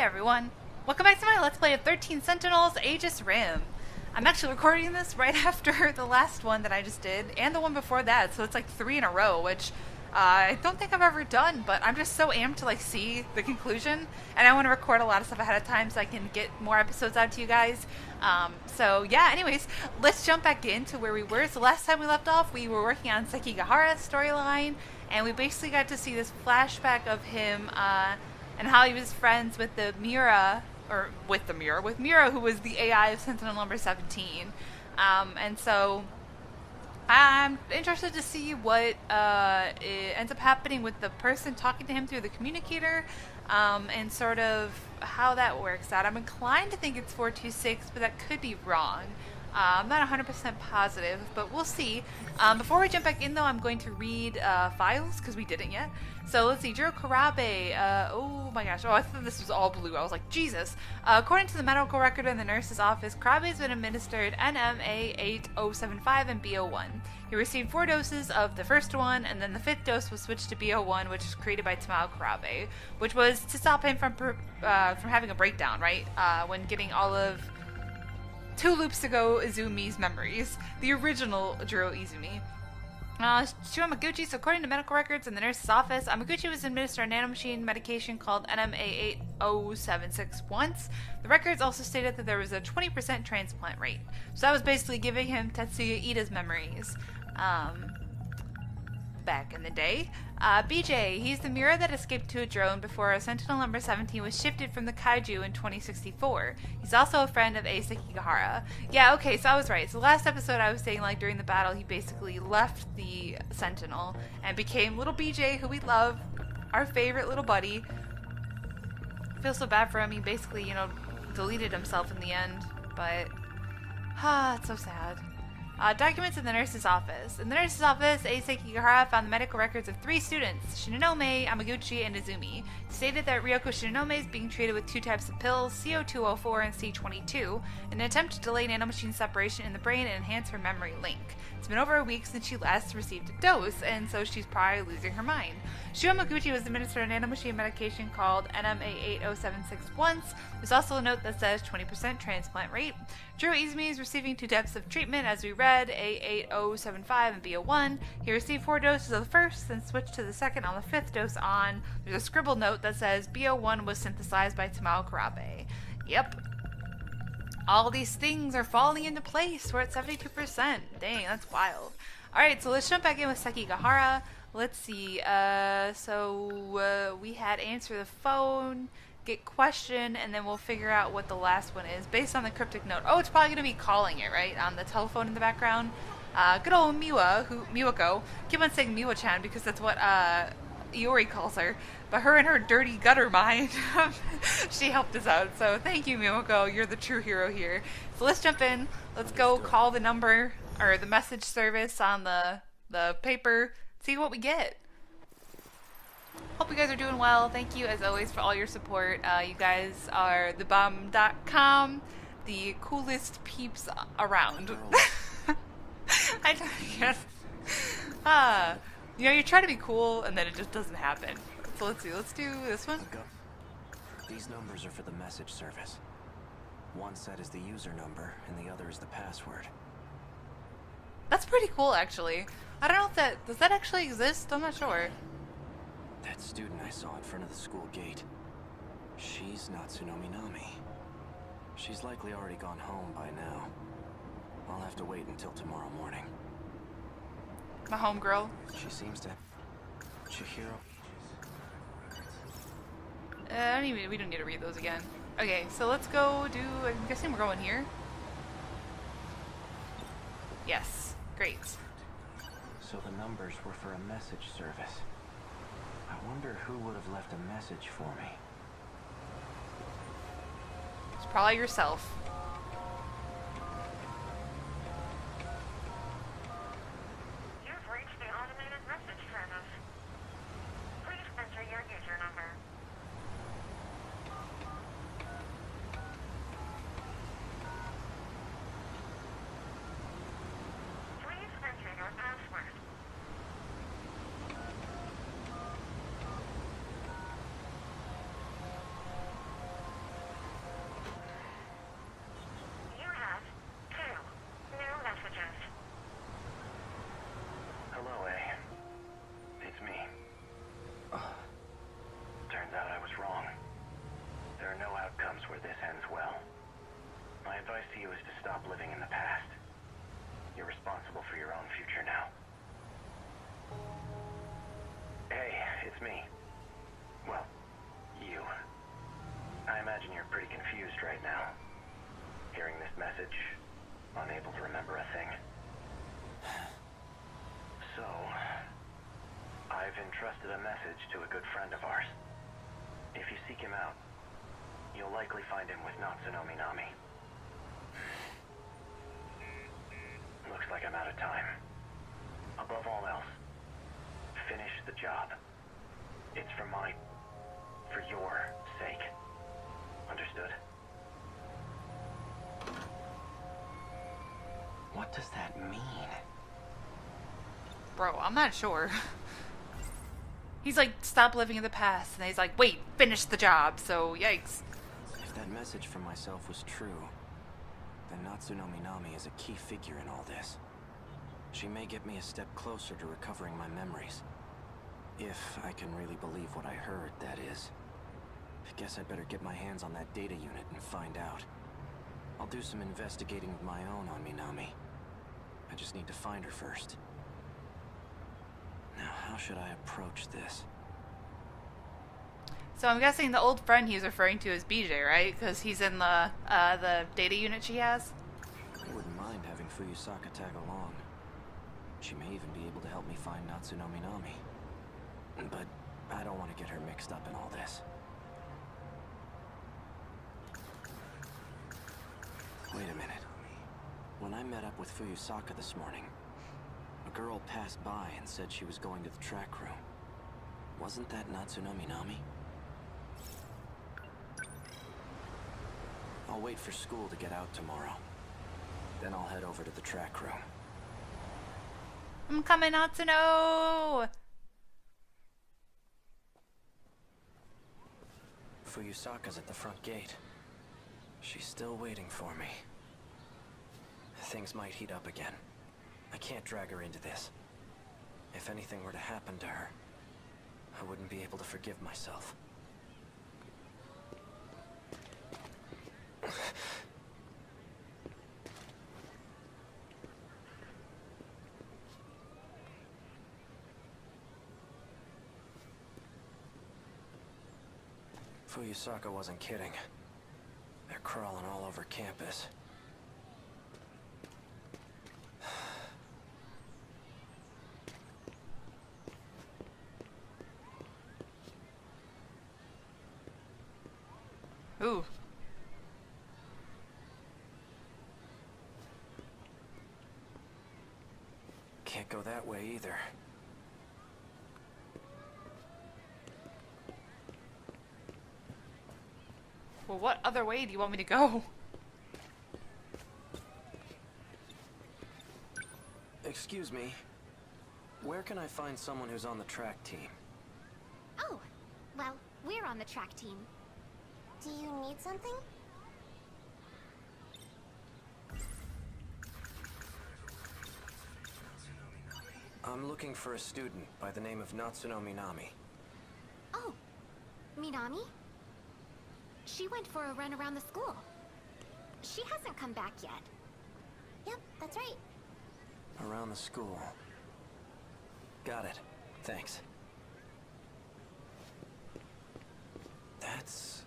everyone, welcome back to my Let's Play of 13 Sentinels Aegis Rim. I'm actually recording this right after the last one that I just did, and the one before that, so it's like 3 in a row, which I don't think I've ever done, but I'm just so amped to like see the conclusion, and I want to record a lot of stuff ahead of time so I can get more episodes out to you guys. So yeah, anyways, let's jump back into where we were. So last time we left off, we were working on Sekigahara's storyline, and we basically got to see this flashback of him, and how he was friends with the Mira, with Mira, who was the AI of Sentinel number 17. And so I'm interested to see what ends up happening with the person talking to him through the communicator, and sort of how that works out. I'm inclined to think it's 426, but that could be wrong. I'm not 100% positive, but we'll see. Before we jump back in, though, I'm going to read files, because we didn't yet. So let's see, Jiro Karabe, oh my gosh, I thought this was all blue. I was like, Jesus. According to the medical record in the nurse's office, Karabe has been administered NMA8075 and BO1. He received 4 doses of the first one, and then the 5th dose was switched to BO1, which was created by Tamao Karabe, which was to stop him from having a breakdown, right? When getting all of 2 loops ago Izumi's memories, the original Jiro Izumi. Shu Amaguchi, so according to medical records in the nurse's office, Amaguchi was administered a nanomachine medication called NMA8076 once. The records also stated that there was a 20% transplant rate. So that was basically giving him Tetsuya Ida's memories. Back in the day. BJ, he's the Mira that escaped to a drone before Sentinel number 17 was shifted from the Kaiju in 2064. He's also a friend of Sekigahara. Yeah, okay, so I was right. So last episode I was saying, like, during the battle, he basically left the Sentinel and became little BJ, who we love, our favorite little buddy. I feel so bad for him. He basically, you know, deleted himself in the end, but it's so sad. Documents in the nurse's office. In the nurse's office, Sekigahara found the medical records of 3 students, Shinonome, Amaguchi, and Izumi. It stated that Ryoko Shinonome is being treated with 2 types of pills, CO204 and C22, in an attempt to delay nanomachine separation in the brain and enhance her memory link. It's been over a week since she last received a dose, and so she's probably losing her mind. Shu Amaguchi was administered a nanomachine medication called NMA8076 once. There's also a note that says 20% transplant rate. Jiro Izumi is receiving 2 depths of treatment, as we read, A8075 and BO1. He received 4 doses of the first, then switched to the second on the 5th dose on. There's a scribbled note that says BO1 was synthesized by Tamao Karabe. Yep. All these things are falling into place. We're at 72%. Dang, that's wild. Alright, so let's jump back in with Sekigahara. Let's see. We had answer the phone, get question, and then we'll figure out what the last one is based on the cryptic note. Oh, it's probably going to be calling it, right? On the telephone in the background. Good old Miwako. Keep on saying Miwa-chan because that's what Iori calls her. But her and her dirty gutter mind, she helped us out. So thank you, Miwako. You're the true hero here. So let's jump in. Let's go call the number, or the message service on the paper. See what we get. Hope you guys are doing well. Thank you, as always, for all your support. You guys are thebum.com, the coolest peeps around. I guess. You know, you try to be cool, and then it just doesn't happen. So let's see. Let's do this one. These numbers are for the message service. One set is the user number, and the other is the password. That's pretty cool, actually. I don't know if does that actually exist? I'm not sure. That student I saw in front of the school gate. She's not Tsunomi Nami. She's likely already gone home by now. I'll have to wait until tomorrow morning. My homegirl. She seems to... Chihiro... we don't need to read those again. Okay, so let's go do... I'm guessing we're going here. Yes. Great. So the numbers were for a message service. I wonder who would have left a message for me. It's probably yourself. You've reached the automated message service. Please enter your user number. Please enter your password. you is to stop living in the past. You're responsible for your own future now. Hey, it's me. Well, you. I imagine you're pretty confused right now. Hearing this message, unable to remember a thing. So, I've entrusted a message to a good friend of ours. If you seek him out, you'll likely find him with Natsuno Minami. Looks like I'm out of time. Above all else, finish the job. It's for your sake. Understood? What does that mean? Bro, I'm not sure. He's like, stop living in the past. And he's like, wait, finish the job. So, yikes. If that message from myself was true, then Natsuno Minami is a key figure in all this. She may get me a step closer to recovering my memories. If I can really believe what I heard, that is. I guess I'd better get my hands on that data unit and find out. I'll do some investigating of my own on Minami. I just need to find her first. Now, how should I approach this? So I'm guessing the old friend he was referring to is BJ, right? Because he's in the data unit she has. I wouldn't mind having Fuyusaka tag along. She may even be able to help me find Natsuno Minami. But I don't want to get her mixed up in all this. Wait a minute. When I met up with Fuyusaka this morning, a girl passed by and said she was going to the track room. Wasn't that Natsuno Minami? I'll wait for school to get out tomorrow. Then I'll head over to the track room. I'm coming, Natsuno! Fuyusaka's at the front gate. She's still waiting for me. Things might heat up again. I can't drag her into this. If anything were to happen to her, I wouldn't be able to forgive myself. Fuyusaka wasn't kidding. They're crawling all over campus. Ooh. Can't go that way either. Well, what other way do you want me to go? Excuse me. Where can I find someone who's on the track team? Oh, well, we're on the track team. Do you need something? I'm looking for a student by the name of Natsuno Minami. Oh, Minami? She went for a run around the school. She hasn't come back yet. Yep, that's right. Around the school. Got it. Thanks. That's...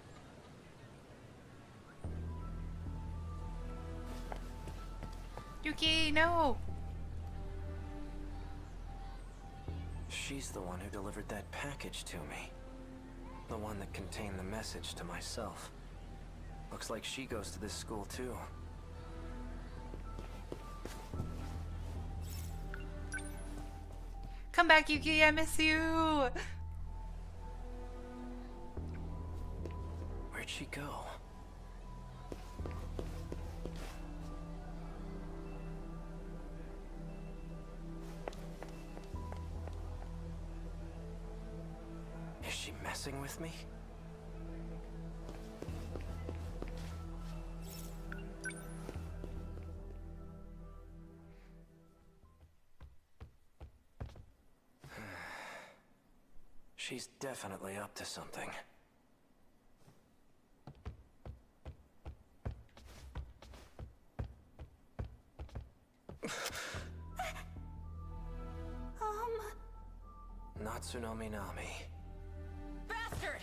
Yuki, no! She's the one who delivered that package to me. The one that contained the message to myself. Looks like she goes to this school too. Come back, Yuki, I miss you! Where'd she go? Is she messing with me? She's definitely up to something. Tsunomi Nami. Bastard!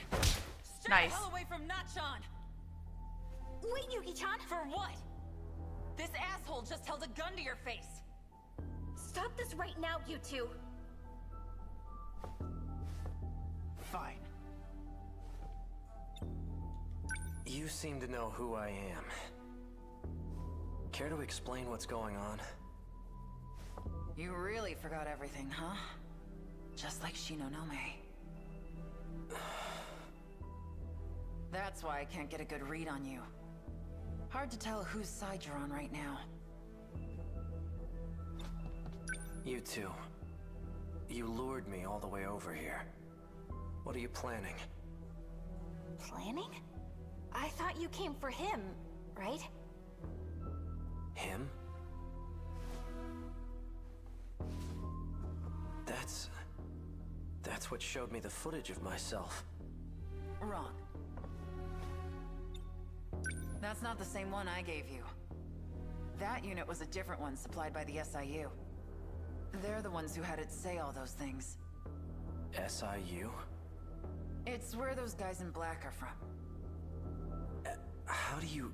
Stay Nice. the hell away from Nachan! Wait, Yuki-chan! For what? This asshole just held a gun to your face. Stop this right now, you two! Fine. You seem to know who I am. Care to explain what's going on? You really forgot everything, huh? Just like Shinonome. That's why I can't get a good read on you. Hard to tell whose side you're on right now. You two. You lured me all the way over here. What are you planning? Planning? I thought you came for him, right? Him? That's what showed me the footage of myself. Wrong. That's not the same one I gave you. That unit was a different one supplied by the SIU. They're the ones who had it say all those things. SIU? It's where those guys in black are from. How do you...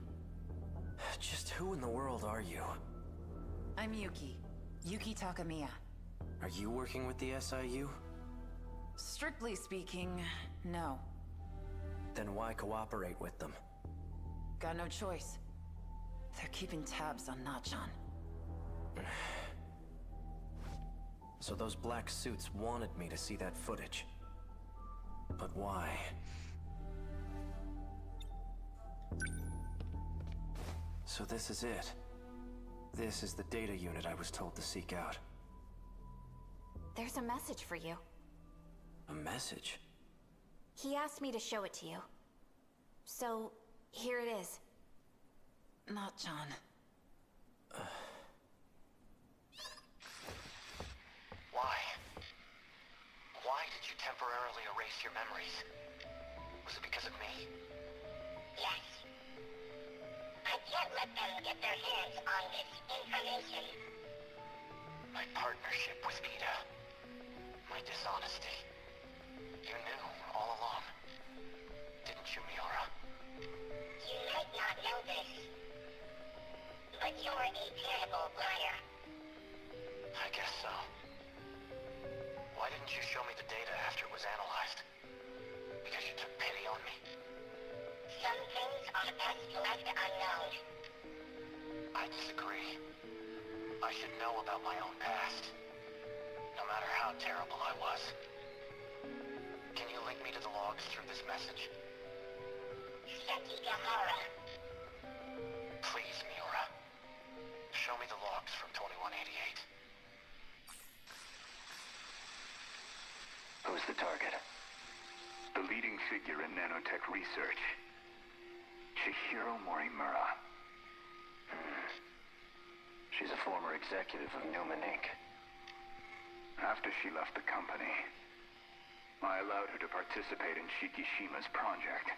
Just who in the world are you? I'm Yuki. Yuki Takamiya. Are you working with the SIU? Strictly speaking, no. Then why cooperate with them? Got no choice. They're keeping tabs on Nachan. So those black suits wanted me to see that footage. But why? So this is it. This is the data unit I was told to seek out. There's a message for you. A message? He asked me to show it to you. So, here it is. Nachan. Why? Why did you temporarily erase your memories? Was it because of me? Yes. I can't let them get their hands on this information. My partnership with Ida. My dishonesty. You knew all along. Didn't you, Miura? You might not know this, but you're a terrible liar. I guess so. Why didn't you show me the data after it was analyzed? Because you took pity on me? Some things are best left unknown. I disagree. I should know about my own past. No matter how terrible I was. Can you link me to the logs through this message? Sekigahara. Please, Miura. Show me the logs from 2188. Who's the target? The leading figure in nanotech research. Chihiro Morimura. She's a former executive of Newman Inc. After she left the company, I allowed her to participate in Shikishima's project.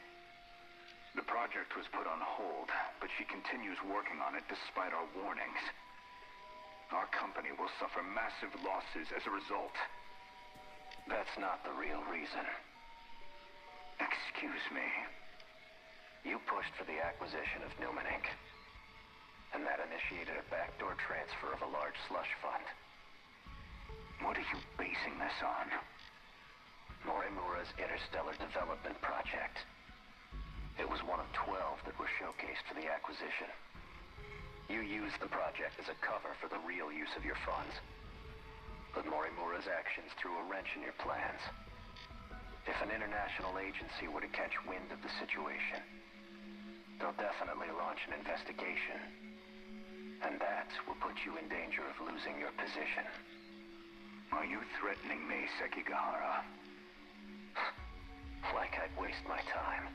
The project was put on hold, but she continues working on it despite our warnings. Our company will suffer massive losses as a result. That's not the real reason. Excuse me. You pushed for the acquisition of Newman Inc. And that initiated a backdoor transfer of a large slush fund. What are you basing this on? Morimura's Interstellar Development Project. It was one of 12 that were showcased for the acquisition. You used the project as a cover for the real use of your funds. But Morimura's actions threw a wrench in your plans. If an international agency were to catch wind of the situation, they'll definitely launch an investigation. And that will put you in danger of losing your position. Are you threatening me, Sekigahara? Like I'd waste my time.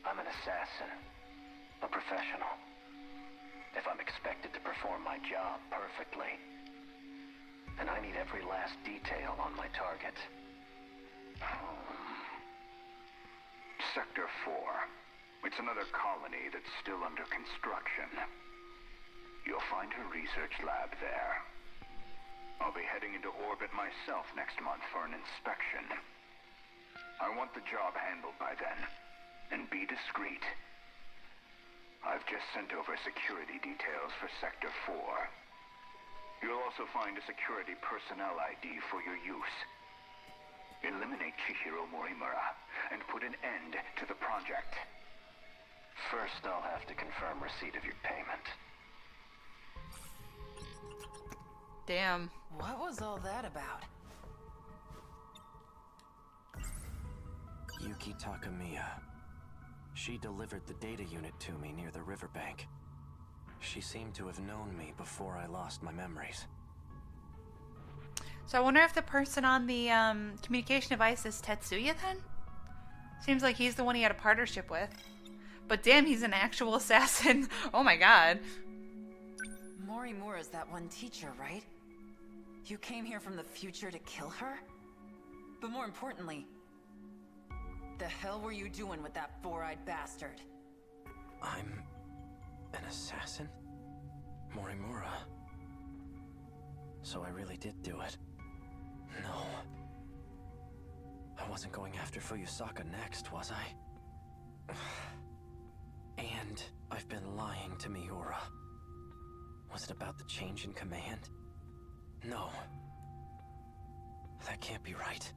I'm an assassin. A professional. If I'm expected to perform my job perfectly, then I need every last detail on my target. Sector 4. It's another colony that's still under construction. You'll find her research lab there. I'll be heading into orbit myself next month for an inspection. I want the job handled by then, and be discreet. I've just sent over security details for Sector 4. You'll also find a security personnel ID for your use. Eliminate Chihiro Morimura, and put an end to the project. First, I'll have to confirm receipt of your payment. Damn. What was all that about? Yuki Takamiya. She delivered the data unit to me near the riverbank. She seemed to have known me before I lost my memories. So I wonder if the person on the communication device is Tetsuya then? Seems like he's the one he had a partnership with. But damn, he's an actual assassin. Oh my god. Morimura's that one teacher, right? You came here from the future to kill her? But more importantly, the hell were you doing with that four-eyed bastard? I'm an assassin? Morimura. So I really did do it. No. I wasn't going after Fuyusaka next, was I? And I've been lying to Miura. Was it about the change in command? No. That can't be right.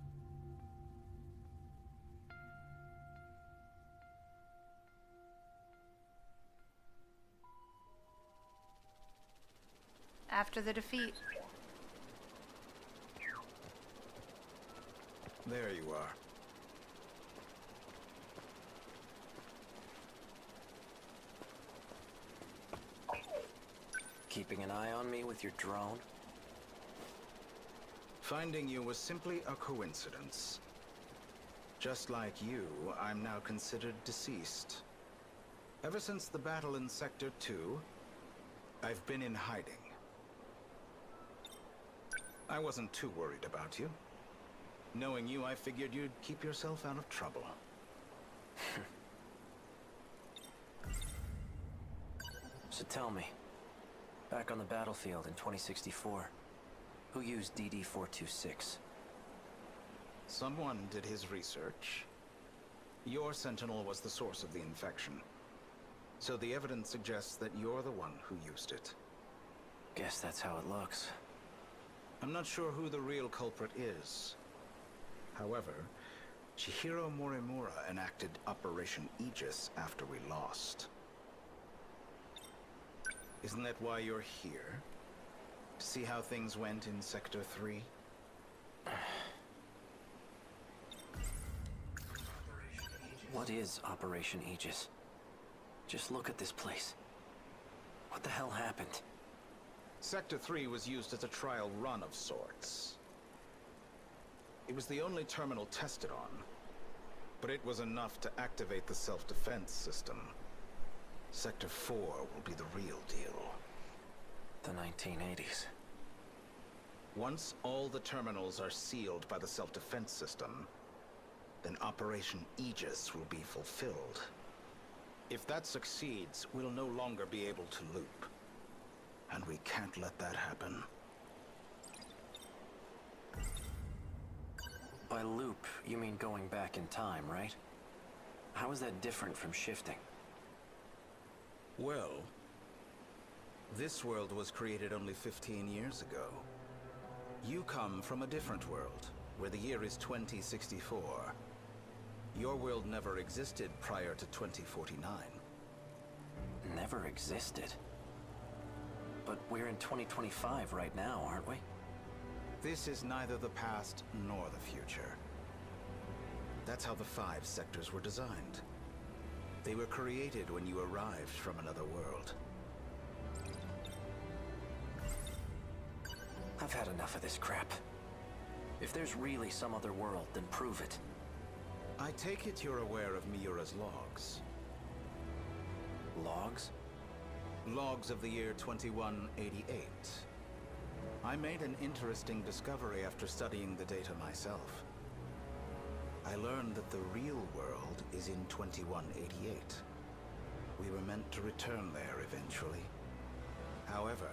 After the defeat. There you are. Keeping an eye on me with your drone? Finding you was simply a coincidence. Just like you, I'm now considered deceased. Ever since the battle in Sector 2, I've been in hiding. I wasn't too worried about you. Knowing you, I figured you'd keep yourself out of trouble. So tell me, back on the battlefield in 2064, who used DD-426? Someone did his research. Your Sentinel was the source of the infection. So the evidence suggests that you're the one who used it. Guess that's how it looks. I'm not sure who the real culprit is. However, Chihiro Morimura enacted Operation Aegis after we lost. Isn't that why you're here? To see how things went in Sector 3? What is Operation Aegis? Just look at this place. What the hell happened? Sector 3 was used as a trial run of sorts. It was the only terminal tested on, but it was enough to activate the self-defense system. Sector 4 will be the real deal. The 1980s. Once all the terminals are sealed by the self-defense system, then Operation Aegis will be fulfilled. If that succeeds, we'll no longer be able to loop. And we can't let that happen. By loop, you mean going back in time, right? How is that different from shifting? Well, this world was created only 15 years ago. You come from a different world, where the year is 2064. Your world never existed prior to 2049. Never existed? But we're in 2025 right now, aren't we? This is neither the past nor the future. That's how the 5 sectors were designed. They were created when you arrived from another world. I've had enough of this crap. If there's really some other world, then prove it. I take it you're aware of Miura's logs. Logs? Logs of the year 2188. I made an interesting discovery after studying the data myself. I learned that the real world is in 2188. We were meant to return there eventually. However,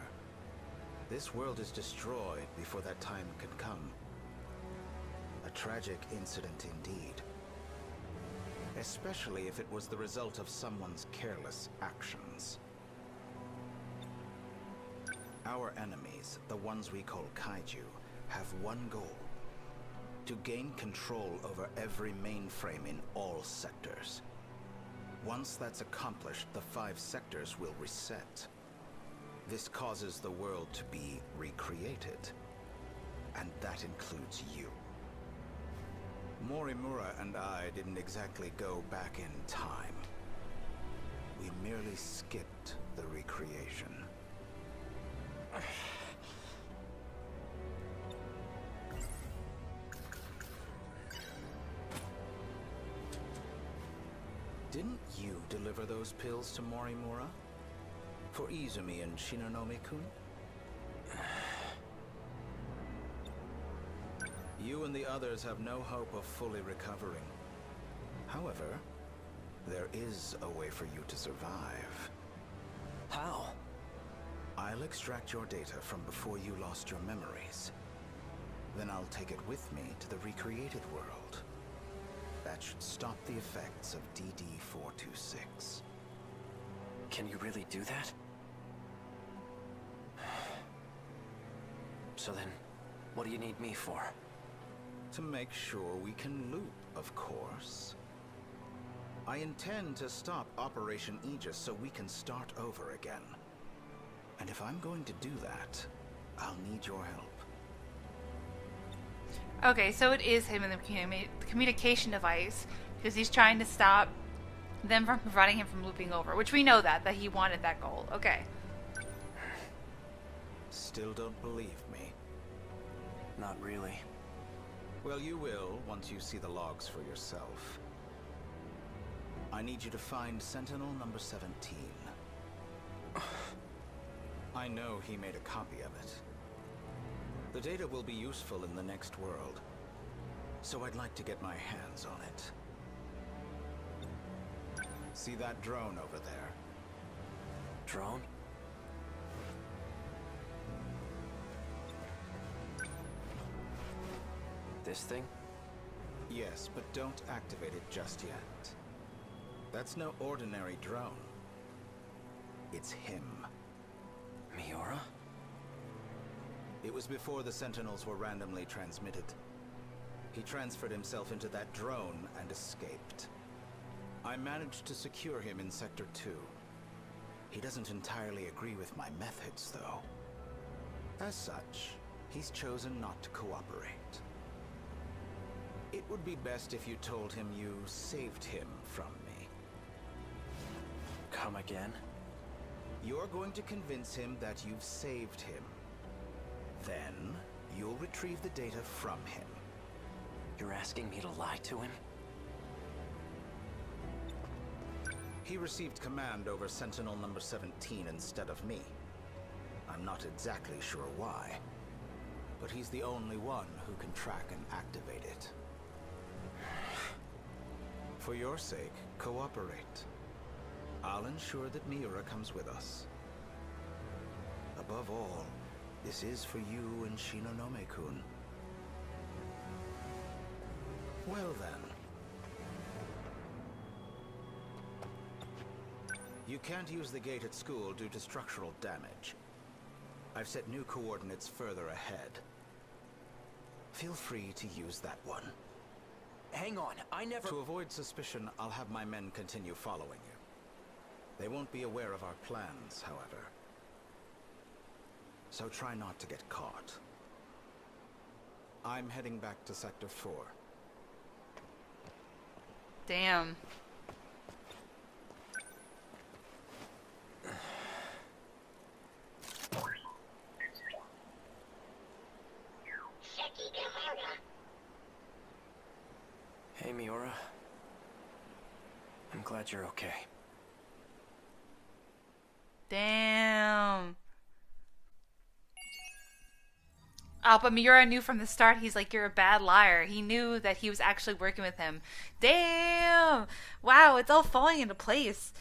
This world is destroyed before that time can come. A tragic incident indeed. Especially if it was the result of someone's careless actions. Our enemies, the ones we call kaiju, have one goal. To gain control over every mainframe in all sectors. Once that's accomplished, the 5 sectors will reset. This causes the world to be recreated. And that includes you. Morimura and I didn't exactly go back in time. We merely skipped the recreation. Didn't you deliver those pills to Morimura? For Izumi and Shinonome-kun? You and the others have no hope of fully recovering. However, there is a way for you to survive. How? I'll extract your data from before you lost your memories. Then I'll take it with me to the recreated world. That should stop the effects of DD-426. Can you really do that? So then, what do you need me for? To make sure we can loot, of course. I intend to stop Operation Aegis so we can start over again. And if I'm going to do that, I'll need your help. Okay, so it is him in the communication device, because he's trying to stop them from preventing him from looping over, which we know that he wanted that goal. Okay. Still don't believe me? Not really. Well, you will once you see the logs for yourself. I need you to find Sentinel number 17. I know he made a copy of it. The data will be useful in the next world, so I'd like to get my hands on it. See that drone over there? Drone? This thing? Yes, but don't activate it just yet. That's no ordinary drone. It's him. Miura? It was before the Sentinels were randomly transmitted. He transferred himself into that drone and escaped. I managed to secure him in Sector 2. He doesn't entirely agree with my methods, though. As such, he's chosen not to cooperate. It would be best if you told him you saved him from me. Come again? You're going to convince him that you've saved him. Then, you'll retrieve the data from him. You're asking me to lie to him? He received command over Sentinel number 17 instead of me. I'm not exactly sure why, but he's the only one who can track and activate it. For your sake, cooperate. I'll ensure that Miura comes with us. Above all, this is for you and Shinonome-kun. Well then. You can't use the gate at school due to structural damage. I've set new coordinates further ahead. Feel free to use that one. Hang on, I never... To avoid suspicion, I'll have my men continue following you. They won't be aware of our plans, however. So try not to get caught. I'm heading back to Sector 4. Damn. Sekigahara. Hey, Miura. I'm glad you're okay. Damn. Oh, but Miura knew from the start, he's like, you're a bad liar. He knew that he was actually working with him. Damn! Wow, it's all falling into place.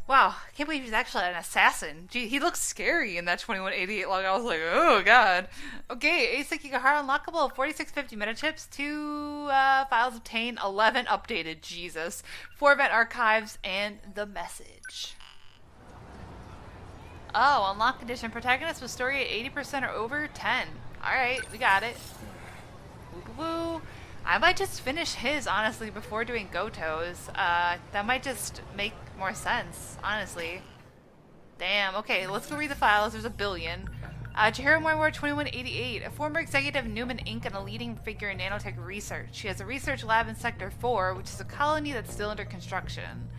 Wow, I can't believe he's actually an assassin. Gee, he looks scary in that 2188 log. I was like, oh god. Okay, Sekigahara unlockable, 4650 metachips, 2 files obtained, 11 updated, Jesus. 4 event archives, and the message. Oh, unlock condition. Protagonist with story at 80% or over, 10. Alright, we got it. Woo-woo-woo. I might just finish his, honestly, before doing Goto's. That might just make more sense, honestly. Damn, okay, let's go read the files. There's a billion. Chihiro Morimura, 2188, a former executive of Newman Inc. and a leading figure in nanotech research. She has a research lab in Sector 4, which is a colony that's still under construction.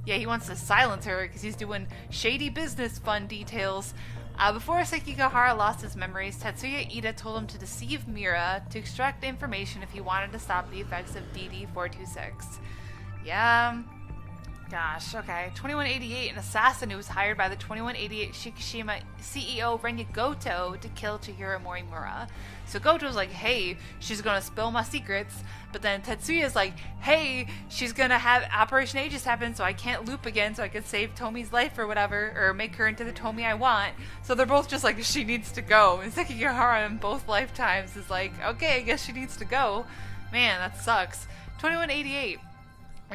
Yeah, he wants to silence her because he's doing shady business fun details. Before Sekigahara lost his memories, Tetsuya Ida told him to deceive Mira to extract information if he wanted to stop the effects of DD-426. Yeah. Gosh, okay. 2188, an assassin who was hired by the 2188 Shikishima CEO Renya Goto to kill Chihiro Morimura. So Goto's like, hey, she's gonna spill my secrets. But then Tetsuya's like, hey, she's gonna have Operation Aegis happen so I can't loop again so I can save Tomi's life or whatever, or make her into the Tomi I want. So they're both just like, she needs to go. And Sekigahara in both lifetimes is like, okay, I guess she needs to go. Man, that sucks. 2188.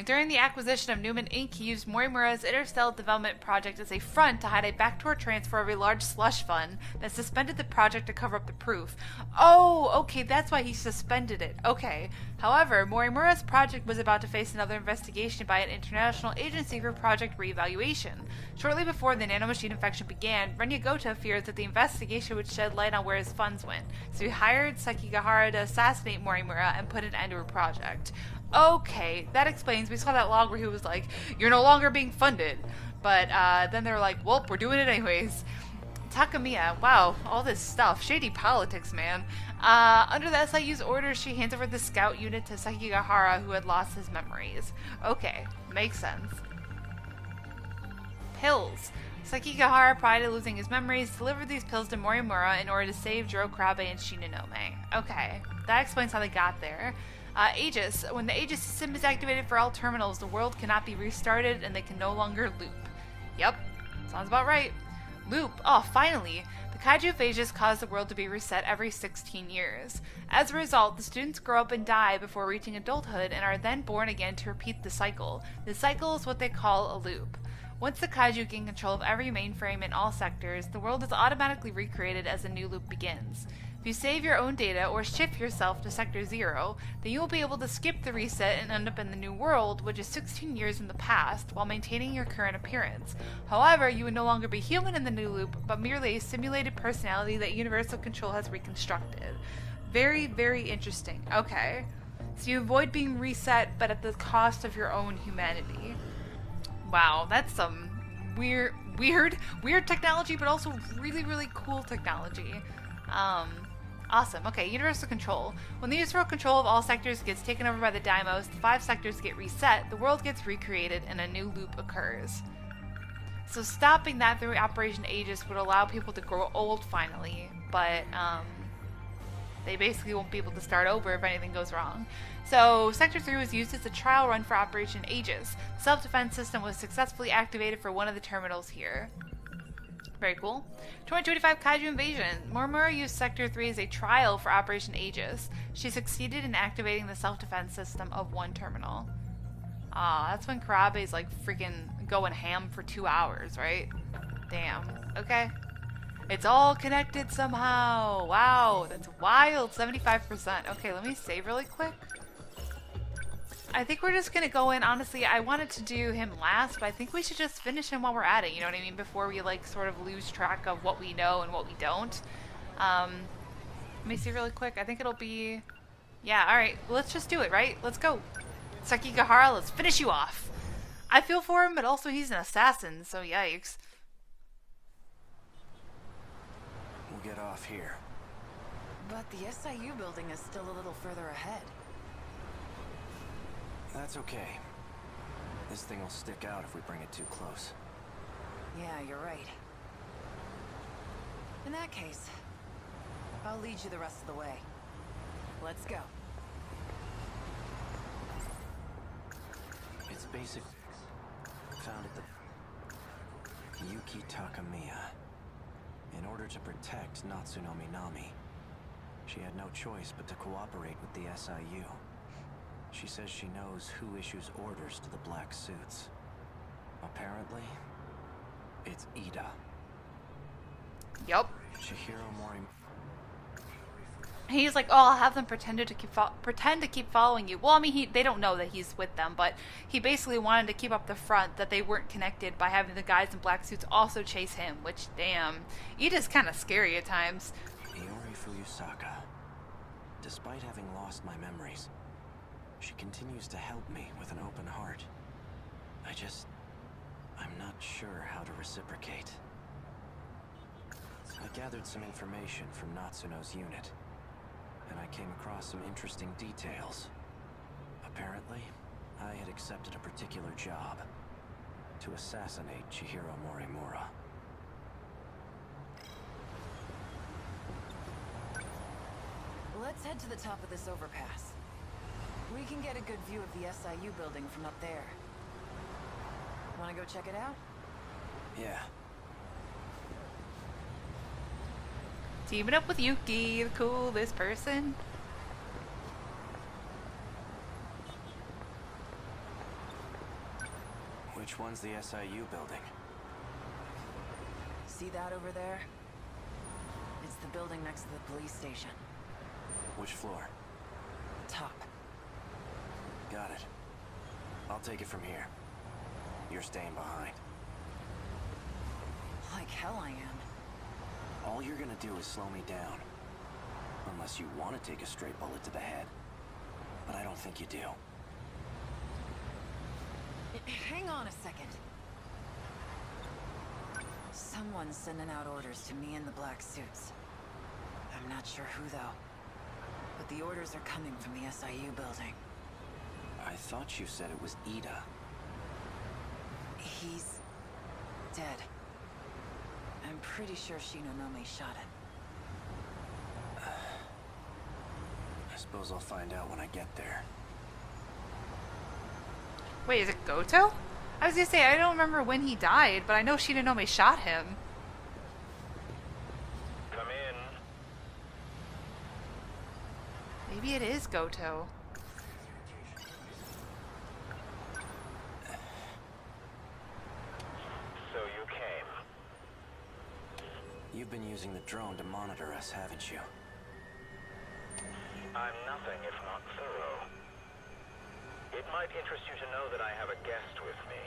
During the acquisition of Newman Inc., he used Morimura's interstellar development project as a front to hide a backdoor transfer of a large slush fund that suspended the project to cover up the proof. Oh, okay, that's why he suspended it. Okay. However, Morimura's project was about to face another investigation by an international agency for project reevaluation. Shortly before the nanomachine infection began, Renya Goto feared that the investigation would shed light on where his funds went, so he hired Sekigahara to assassinate Morimura and put an end to her project. Okay, that explains. We saw that log where he was like, you're no longer being funded. But then they were like, well, we're doing it anyways. Takamiya, wow, all this stuff. Shady politics, man. Under the SIU's orders, she hands over the scout unit to Sekigahara, who had lost his memories. Okay, makes sense. Pills. Sekigahara, prior to losing his memories, delivered these pills to Morimura in order to save Jiro Kurabe and Shinonome. Okay, that explains how they got there. Aegis. When the Aegis system is activated for all terminals, the world cannot be restarted and they can no longer loop. Yep, sounds about right. Loop. Oh, finally. The kaiju of Aegis caused the world to be reset every 16 years. As a result, the students grow up and die before reaching adulthood and are then born again to repeat the cycle. The cycle is what they call a loop. Once the kaiju gain control of every mainframe in all sectors, the world is automatically recreated as a new loop begins. If you save your own data or shift yourself to Sector 0, then you will be able to skip the reset and end up in the new world, which is 16 years in the past, while maintaining your current appearance. However, you would no longer be human in the new loop, but merely a simulated personality that Universal Control has reconstructed. Very, very interesting. Okay. So you avoid being reset, but at the cost of your own humanity. Wow, that's some weird technology, but also really, really cool technology. Awesome. Okay, Universal Control. When the universal control of all sectors gets taken over by the Daimos, the 5 sectors get reset, the world gets recreated, and a new loop occurs. So stopping that through Operation Aegis would allow people to grow old finally, but they basically won't be able to start over if anything goes wrong. So Sector 3 was used as a trial run for Operation Aegis. The self-defense system was successfully activated for one of the terminals here. Very cool. 2285 Kaiju Invasion. Morimura used Sector 3 as a trial for Operation Aegis. She succeeded in activating the self-defense system of one terminal. That's when Kurabe's like freaking going ham for 2 hours, right? Damn. Okay. It's all connected somehow. Wow, that's wild. 75%. Okay, let me save really quick. I think we're just gonna go in. Honestly, I wanted to do him last, but I think we should just finish him while we're at it, you know what I mean? Before we like sort of lose track of what we know and what we don't. Let me see really quick. I think it'll be... Yeah, alright. Well, let's just do it, right? Let's go. Sekigahara, let's finish you off. I feel for him, but also he's an assassin, so yikes. We'll get off here. But the SIU building is still a little further ahead. That's okay. This thing will stick out if we bring it too close. Yeah, you're right. In that case, I'll lead you the rest of the way. Let's go. It's basic. Found at the Yuki Takamiya. In order to protect Natsuno Minami, she had no choice but to cooperate with the SIU. She says she knows who issues orders to the black suits. Apparently, it's Ida. Yup. Chihiro Mori. He's like, oh, I'll have them pretend to keep following you. Well, I mean, they don't know that he's with them, but he basically wanted to keep up the front that they weren't connected by having the guys in black suits also chase him, which, damn, Ida's kind of scary at times. Iori Fuyusaka. Despite having lost my memories, she continues to help me with an open heart. I'm not sure how to reciprocate. I gathered some information from Natsuno's unit, and I came across some interesting details. Apparently, I had accepted a particular job to assassinate Chihiro Morimura. Let's head to the top of this overpass. We can get a good view of the SIU building from up there. Wanna go check it out? Yeah. Teaming up with Yuki, the coolest person. Which one's the SIU building? See that over there? It's the building next to the police station. Which floor? Top. Got it. I'll take it from here. You're staying behind. Like hell I am. All you're gonna do is slow me down. Unless you want to take a straight bullet to the head. But I don't think you do. Hang on a second. Someone's sending out orders to me in the black suits. I'm not sure who though. But the orders are coming from the SIU building. I thought you said it was Ida. He's dead. I'm pretty sure Shinonome shot him. I suppose I'll find out when I get there. Wait, is it Goto? I was gonna say, I don't remember when he died, but I know Shinonome shot him. Come in. Maybe it is Goto. So you came. You've been using the drone to monitor us, haven't you? I'm nothing if not thorough. It might interest you to know that I have a guest with me.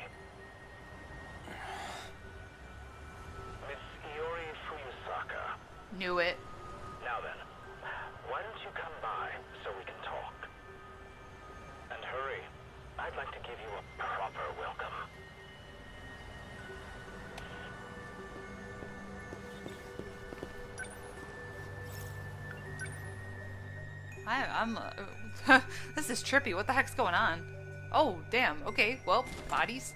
Miss Iori Fuyusaka. Knew it. Now then, why don't you come by so we can talk? And hurry. I'd like to give you a proper welcome. I'm this is trippy. What the heck's going on? Oh, damn. Okay, well, bodies.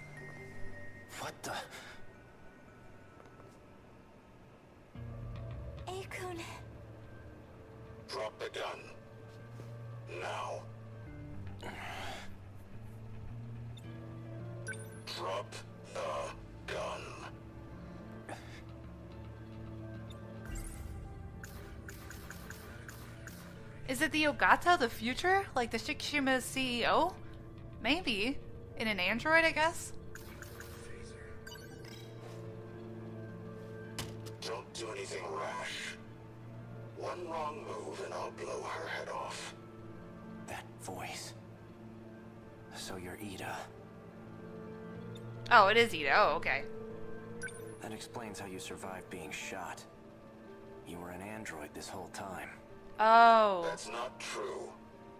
What the? Akun. Drop the gun. Now. Drop the gun. Is it the Ogata, the future? Like the Shikishima's CEO? Maybe. In an android, I guess? Don't do anything rash. One wrong move and I'll blow her head off. That voice. So you're Ida. Oh, it is Ida. Oh, okay. That explains how you survived being shot. You were an android this whole time. Oh. That's not true.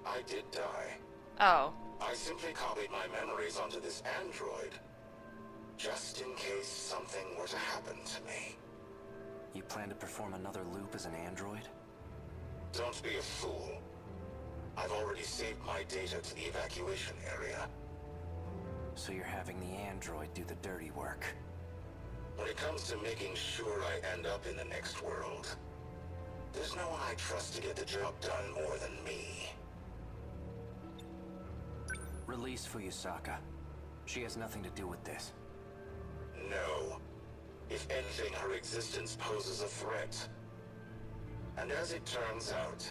I did die. Oh. I simply copied my memories onto this android, just in case something were to happen to me. You plan to perform another loop as an android? Don't be a fool. I've already saved my data to the evacuation area. So you're having the android do the dirty work. When it comes to making sure I end up in the next world, there's no one I trust to get the job done more than me. Release Fuyusaka. She has nothing to do with this. No. If anything, her existence poses a threat. And as it turns out,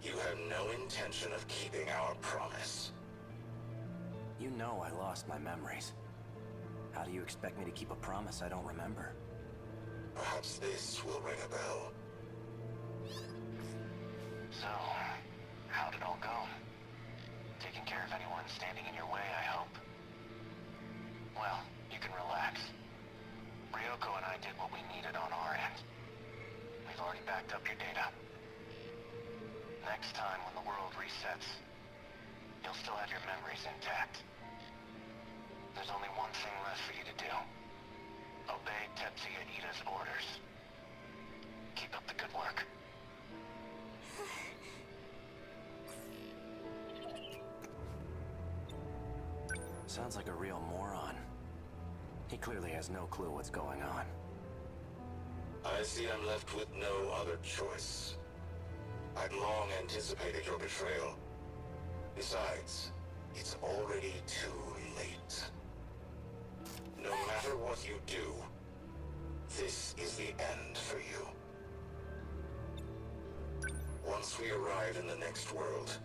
you have no intention of keeping our promise. You know I lost my memories. How do you expect me to keep a promise I don't remember? Perhaps this will ring a bell. So, how'd it all go? Taking care of anyone standing in your way, I hope. Well, you can relax. Ryoko and I did what we needed on our end. We've already backed up your data. Next time when the world resets, you'll still have your memories intact. There's only one thing left for you to do. Obey Tetsuya Ida's orders. Keep up the good work. Sounds like a real moron. He clearly has no clue what's going on. I see I'm left with no other choice. I'd long anticipated your betrayal. Besides, it's already too late. No matter what you do, this is the end for you. Once we arrive in the next world,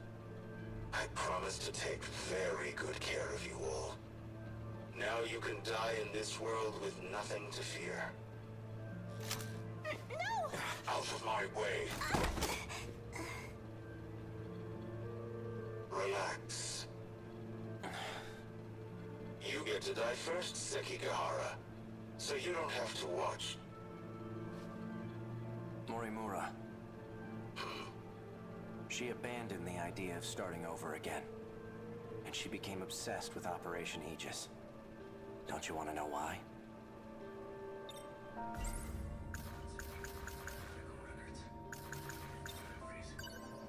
I promise to take very good care of you all. Now you can die in this world with nothing to fear. No! Out of my way. Relax. You get to die first, Sekigahara, so you don't have to watch. Morimura. She abandoned the idea of starting over again. And she became obsessed with Operation Aegis. Don't you want to know why?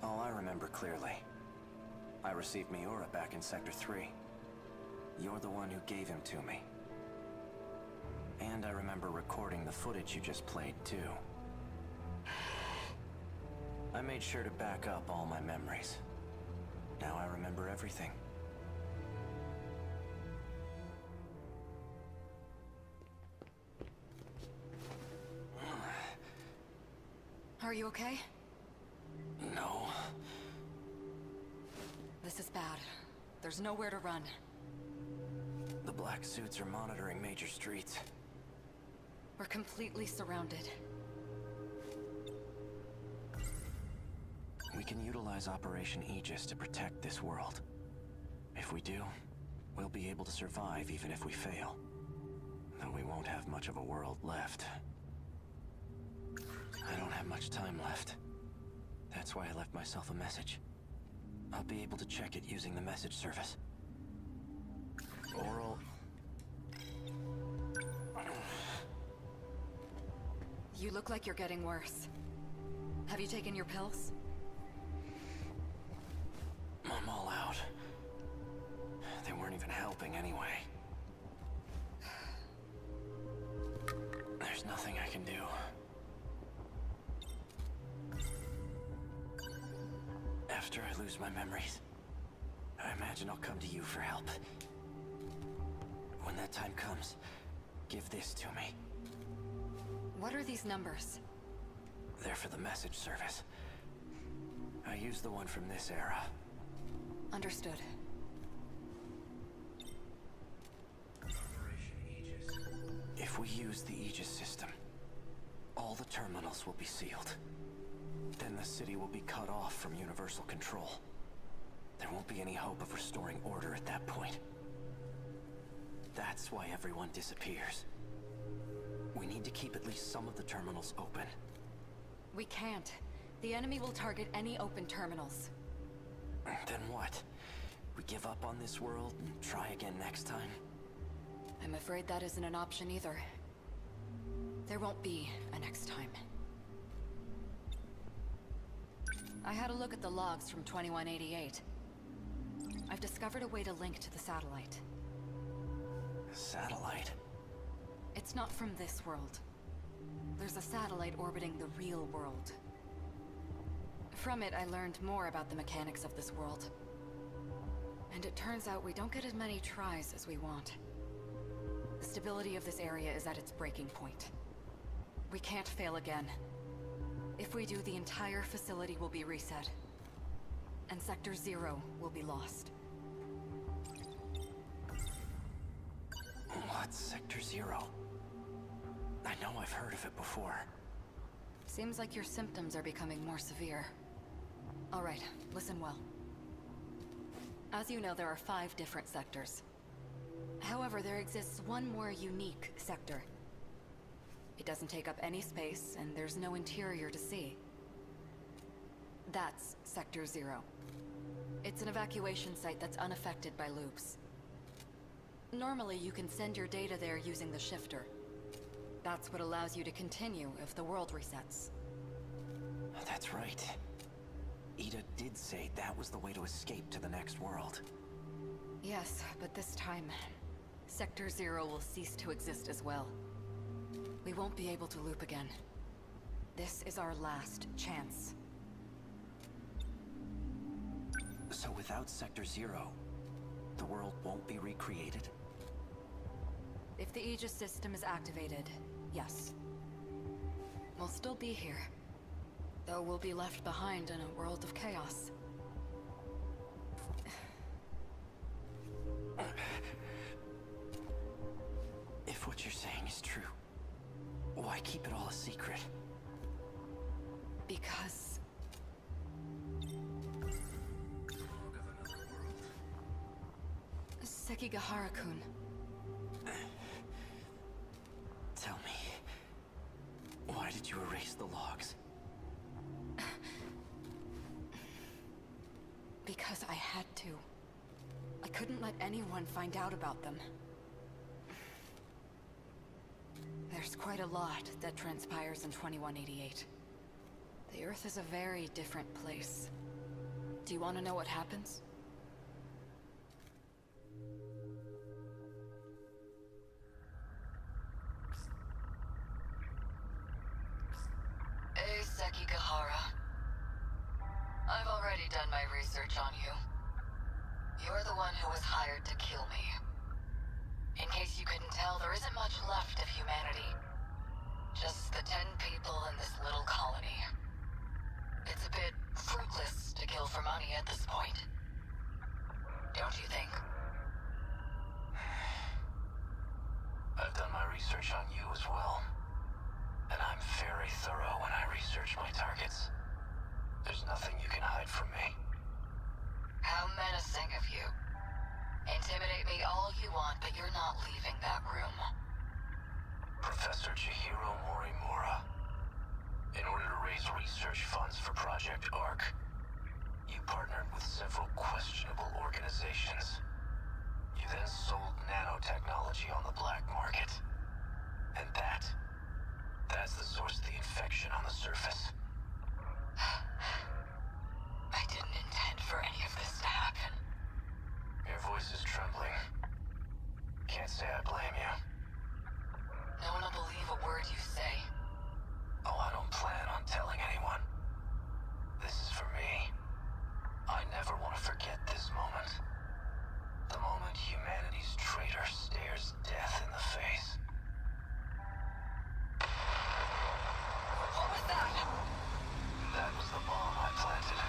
Oh, I remember clearly. I received Miura back in Sector 3. You're the one who gave him to me. And I remember recording the footage you just played, too. I made sure to back up all my memories. Now I remember everything. Are you okay? No. This is bad. There's nowhere to run. The black suits are monitoring major streets. We're completely surrounded. We can utilize Operation Aegis to protect this world. If we do, we'll be able to survive even if we fail. Though we won't have much of a world left. I don't have much time left. That's why I left myself a message. I'll be able to check it using the message service. Oral... You look like you're getting worse. Have you taken your pills? I'm all out. They weren't even helping anyway. There's nothing I can do. After I lose my memories, I imagine I'll come to you for help. When that time comes, give this to me. What are these numbers? They're for the message service. I used the one from this era. Understood. If we use the Aegis system, all the terminals will be sealed. Then the city will be cut off from universal control. There won't be any hope of restoring order at that point. That's why everyone disappears. We need to keep at least some of the terminals open. We can't. The enemy will target any open terminals. Then what? We give up on this world and try again next time? I'm afraid that isn't an option either. There won't be a next time. I had a look at the logs from 2188. I've discovered a way to link to the satellite. Satellite? It's not from this world. There's a satellite orbiting the real world. From it, I learned more about the mechanics of this world. And it turns out we don't get as many tries as we want. The stability of this area is at its breaking point. We can't fail again. If we do, the entire facility will be reset. And Sector 0 will be lost. What's Sector 0? I know I've heard of it before. Seems like your symptoms are becoming more severe. All right, listen well. As you know, there are 5 different sectors. However, there exists one more unique sector. It doesn't take up any space, and there's no interior to see. That's Sector 0. It's an evacuation site that's unaffected by loops. Normally, you can send your data there using the shifter. That's what allows you to continue if the world resets. That's right. Ida did say that was the way to escape to the next world. Yes, but this time, Sector 0 will cease to exist as well. We won't be able to loop again. This is our last chance. So without Sector 0, the world won't be recreated? If the Aegis system is activated, yes. We'll still be here. Though we'll be left behind in a world of chaos. If what you're saying is true, why keep it all a secret? Because... Sekigahara-kun. Tell me, why did you erase the logs? Because I had to. I couldn't let anyone find out about them. There's quite a lot that transpires in 2188. The Earth is a very different place. Do you want to know what happens? Hey, Sekigahara. I've already done my research on you. You're the one who was hired to kill me. In case you couldn't tell, there isn't much left of humanity. Just the 10 people in this little colony. It's a bit fruitless to kill for money at this point. Don't you think? I've done my research on you as well. And I'm very thorough when I research my targets. There's nothing you can hide from me. How menacing of you. Intimidate me all you want, but you're not leaving that room. Professor Chihiro Morimura. In order to raise research funds for Project ARC, you partnered with several questionable organizations. You then sold nanotechnology on the black market. And that's the source of the infection on the surface. I didn't intend for any of this to happen. Your voice is trembling. Can't say I blame you. No one will believe a word you say. Oh, I don't plan on telling anyone. This is for me. I never want to forget this moment. The moment humanity's traitor stares death in the face. What was that? That was the bomb I planted.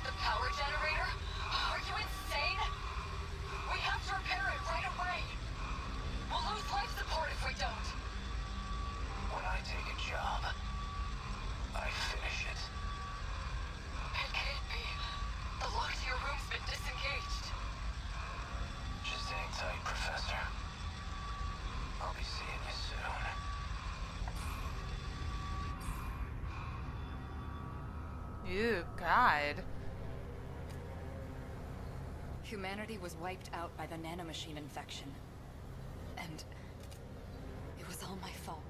The power generator? Are you insane? We have to repair it right away. We'll lose life support if we don't. When I take a job, I finish it. It can't be. The lock to your room's been disengaged. Just hang tight, Professor. I'll be seeing you soon. Ew, God. Humanity was wiped out by the nanomachine infection. And it was all my fault.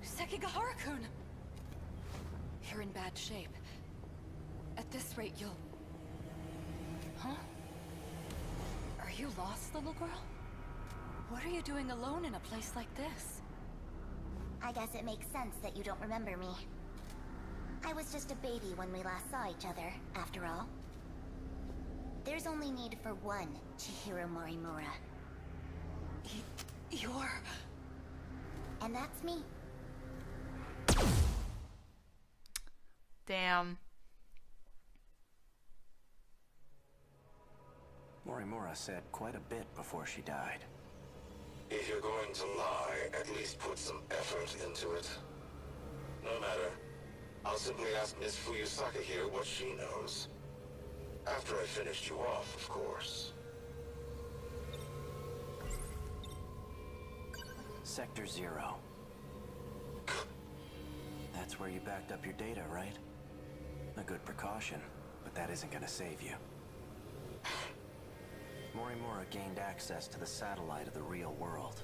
Sekigahara-kun! You're in bad shape. At this rate, you'll... Huh? Are you lost, little girl? What are you doing alone in a place like this? I guess it makes sense that you don't remember me. I was just a baby when we last saw each other, after all. There's only need for one Chihiro Morimura. You're... And that's me. Damn. Morimura said quite a bit before she died. If you're going to lie, at least put some effort into it. No matter. I'll simply ask Miss Fuyusaka here what she knows. After I finished you off, of course. Sector 0. That's where you backed up your data, right? A good precaution, but that isn't gonna save you. Morimura gained access to the satellite of the real world.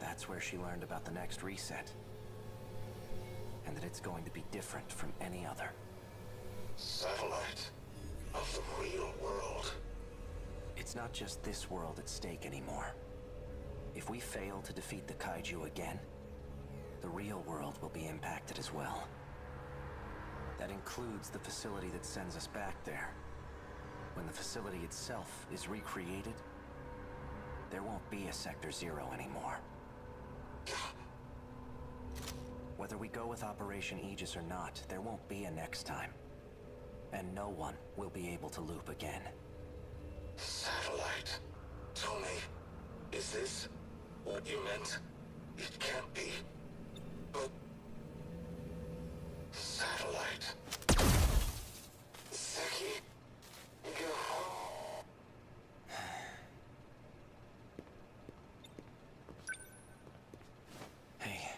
That's where she learned about the next reset. And that it's going to be different from any other. Satellite of the real world. It's not just this world at stake anymore. If we fail to defeat the kaiju again, the real world will be impacted as well. That includes the facility that sends us back there. When the facility itself is recreated, there won't be a Sector 0 anymore. Whether we go with Operation Aegis or not, there won't be a next time. And no one will be able to loop again. Satellite. Tell me, is this what you meant? It can't be. But... Satellite. Seki? Hey,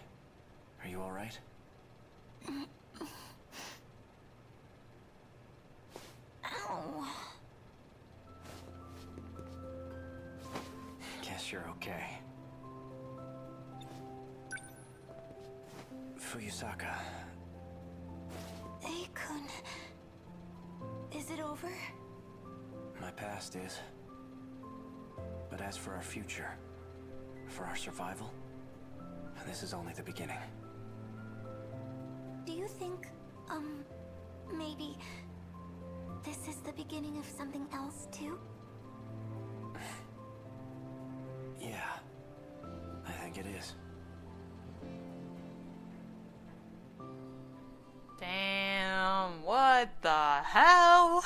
are you all right? Ow. Guess you're okay. Fuyusaka. Ei-kun. Is it over? My past is. But as for our future, for our survival, this is only the beginning. Do you think, maybe this is the beginning of something else too? Yeah, I think it is. Damn, what the hell?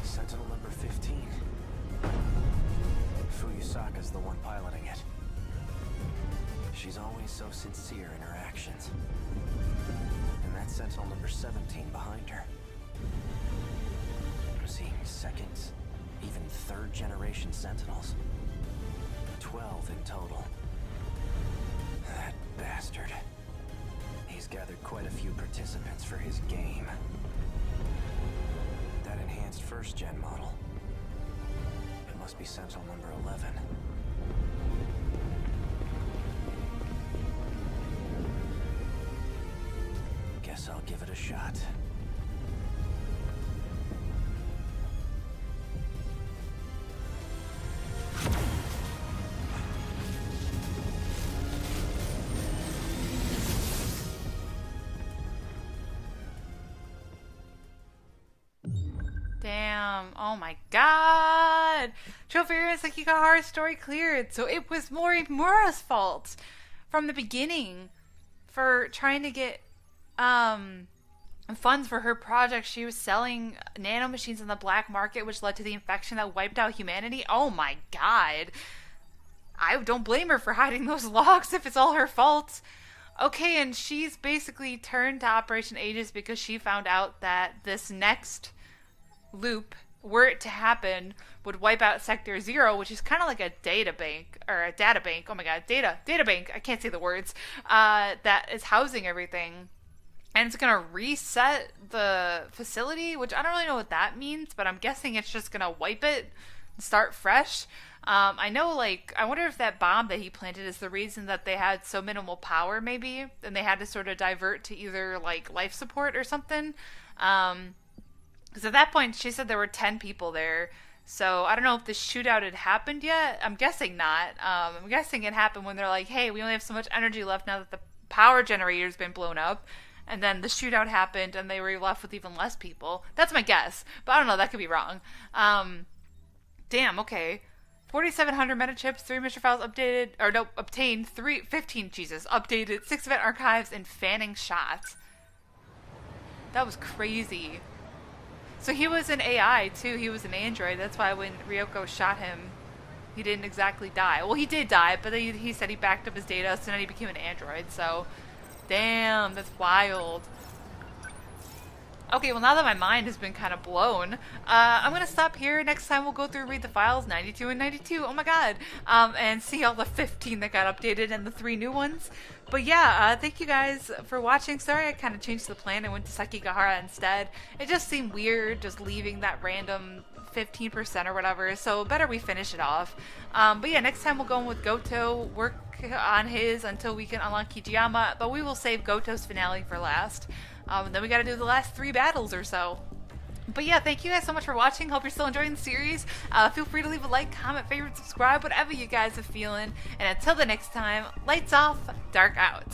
Sentinel number 15. Fuyusaka's the one piloting it. She's always so sincere in her actions. And that's Sentinel number 17 behind her. I'm seeing second, even third generation Sentinels. 12 in total. That bastard. He's gathered quite a few participants for his game. That enhanced first-gen model. It must be Sentinel number 11. Guess I'll give it a shot. Damn. Oh my god. Chofiri and Sekigahara's story cleared. So it was Morimura's fault from the beginning for trying to get funds for her project. She was selling nanomachines on the black market, which led to the infection that wiped out humanity. Oh my god. I don't blame her for hiding those logs if it's all her fault. Okay, and she's basically turned to Operation Aegis because she found out that this next loop, were it to happen, would wipe out Sector 0, which is kind of like a data bank, or a data bank, oh my god, data bank, I can't say the words, that is housing everything. And it's going to reset the facility, which I don't really know what that means, but I'm guessing it's just going to wipe it and start fresh. I know, like, I wonder if that bomb that he planted is the reason that they had so minimal power, maybe, and they had to sort of divert to either, like, life support or something. Because at that point, she said there were 10 people there. So I don't know if the shootout had happened yet. I'm guessing not. I'm guessing it happened when they're like, hey, we only have so much energy left now that the power generator's been blown up. And then the shootout happened and they were left with even less people. That's my guess. But I don't know, that could be wrong. Damn, okay. 4,700 meta chips, 3 mission files updated, or no, obtained, 15, updated, 6 event archives, and fanning shots. That was crazy. So he was an AI, too. He was an android. That's why when Ryoko shot him, he didn't exactly die. Well, he did die, but he said he backed up his data, so then he became an android. So, damn, that's wild. Okay, well, now that my mind has been kind of blown, I'm going to stop here. Next time we'll go through, read the files, 92 and 92. Oh my god. And see all the 15 that got updated and the 3 new ones. But yeah, thank you guys for watching. Sorry I kind of changed the plan and went to Sekigahara instead. It just seemed weird just leaving that random 15% or whatever, so better we finish it off. But yeah, next time we'll go in with Goto, work on his until we can unlock Kijiyama, but we will save Goto's finale for last. And then we gotta do the last 3 battles or so. But yeah, thank you guys so much for watching. Hope you're still enjoying the series. Feel free to leave a like, comment, favorite, subscribe, whatever you guys are feeling. And until the next time, lights off, dark out.